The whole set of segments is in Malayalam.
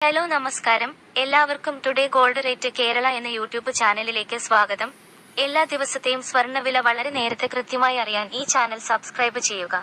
ഹലോ നമസ്കാരം, എല്ലാവർക്കും ടുഡേ ഗോൾഡ് റേറ്റ് കേരള എന്ന യൂട്യൂബ് ചാനലിലേക്ക് സ്വാഗതം. എല്ലാ ദിവസത്തെയും സ്വർണ്ണവില വളരെ നേരത്തെ കൃത്യമായി അറിയാൻ ഈ ചാനൽ സബ്സ്ക്രൈബ് ചെയ്യുക.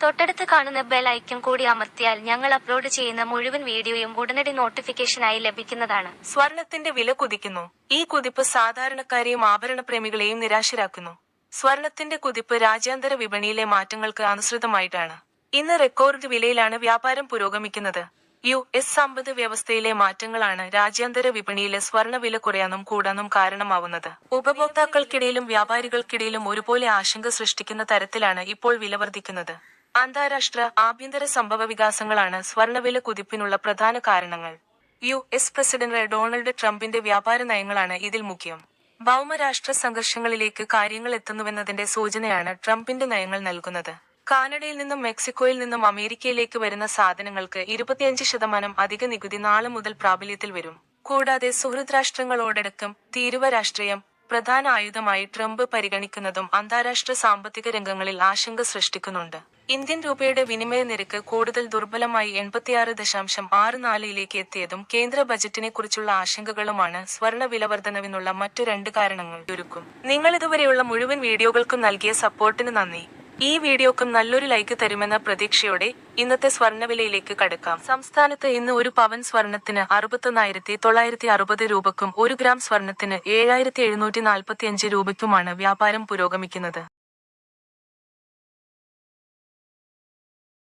തൊട്ടടുത്ത് കാണുന്ന ബെൽ ഐക്കൺ കൂടി അമർത്തിയാൽ ഞങ്ങൾ അപ്ലോഡ് ചെയ്യുന്ന മുഴുവൻ വീഡിയോയും ഉടനടി നോട്ടിഫിക്കേഷനായി ലഭിക്കുന്നതാണ്. സ്വർണത്തിന്റെ വില കുതിക്കുന്നു. ഈ കുതിപ്പ് സാധാരണക്കാരെയും ആഭരണപ്രേമികളെയും നിരാശരാക്കുന്നു. സ്വർണത്തിന്റെ കുതിപ്പ് രാജ്യാന്തര വിപണിയിലെ മാറ്റങ്ങൾക്ക് അനുസൃതമായിട്ടാണ്. ഇന്ന് റെക്കോർഡ് വിലയിലാണ് വ്യാപാരം പുരോഗമിക്കുന്നത്. US സമ്പദ് വ്യവസ്ഥയിലെ മാറ്റങ്ങളാണ് രാജ്യാന്തര വിപണിയിലെ സ്വർണ്ണവില കുറയാനും കൂടാനും കാരണമാവുന്നത്. ഉപഭോക്താക്കൾക്കിടയിലും വ്യാപാരികൾക്കിടയിലും ഒരുപോലെ ആശങ്ക സൃഷ്ടിക്കുന്ന തരത്തിലാണ് ഇപ്പോൾ വില വർദ്ധിക്കുന്നത്. അന്താരാഷ്ട്ര ആഭ്യന്തര സംഭവ വികാസങ്ങളാണ് സ്വർണ്ണവില കുതിപ്പിനുള്ള പ്രധാന കാരണങ്ങൾ. US പ്രസിഡന്റ് ഡൊണാൾഡ് ട്രംപിന്റെ വ്യാപാര നയങ്ങളാണ് ഇതിൽ മുഖ്യം. ഭൗമരാഷ്ട്ര സംഘർഷങ്ങളിലേക്ക് കാര്യങ്ങൾ എത്തുന്നുവെന്നതിന്റെ സൂചനയാണ് ട്രംപിന്റെ നയങ്ങൾ നൽകുന്നത്. കാനഡയിൽ നിന്നും മെക്സിക്കോയിൽ നിന്നും അമേരിക്കയിലേക്ക് വരുന്ന സാധനങ്ങൾക്ക് 25% അധിക നികുതി നാളെ മുതൽ പ്രാബല്യത്തിൽ വരും. കൂടാതെ സുഹൃദ് രാഷ്ട്രങ്ങളോടടക്കം തീരുവ രാഷ്ട്രീയം പ്രധാന ആയുധമായി ട്രംപ് പരിഗണിക്കുന്നതും അന്താരാഷ്ട്ര സാമ്പത്തിക രംഗങ്ങളിൽ ആശങ്ക സൃഷ്ടിക്കുന്നുണ്ട്. ഇന്ത്യൻ രൂപയുടെ വിനിമയ നിരക്ക് കൂടുതൽ ദുർബലമായി 86.64ലേക്ക് എത്തിയതും കേന്ദ്ര ബജറ്റിനെ കുറിച്ചുള്ള ആശങ്കകളുമാണ് സ്വർണ്ണ വിലവർദ്ധനവിനുള്ള മറ്റു 2 കാരണങ്ങൾ. നിങ്ങൾ ഇതുവരെയുള്ള മുഴുവൻ വീഡിയോകൾക്കും നൽകിയ സപ്പോർട്ടിന് നന്ദി. ഈ വീഡിയോക്കും നല്ലൊരു ലൈക്ക് തരുമെന്ന പ്രതീക്ഷയോടെ ഇന്നത്തെ സ്വർണ്ണവിലയിലേക്ക് കടക്കാം. സംസ്ഥാനത്ത് ഇന്ന് ഒരു പവൻ സ്വർണത്തിന് 61,960 രൂപയ്ക്കും 1 ഗ്രാം സ്വർണത്തിന് 7,745 രൂപയ്ക്കുമാണ് വ്യാപാരം പുരോഗമിക്കുന്നത്.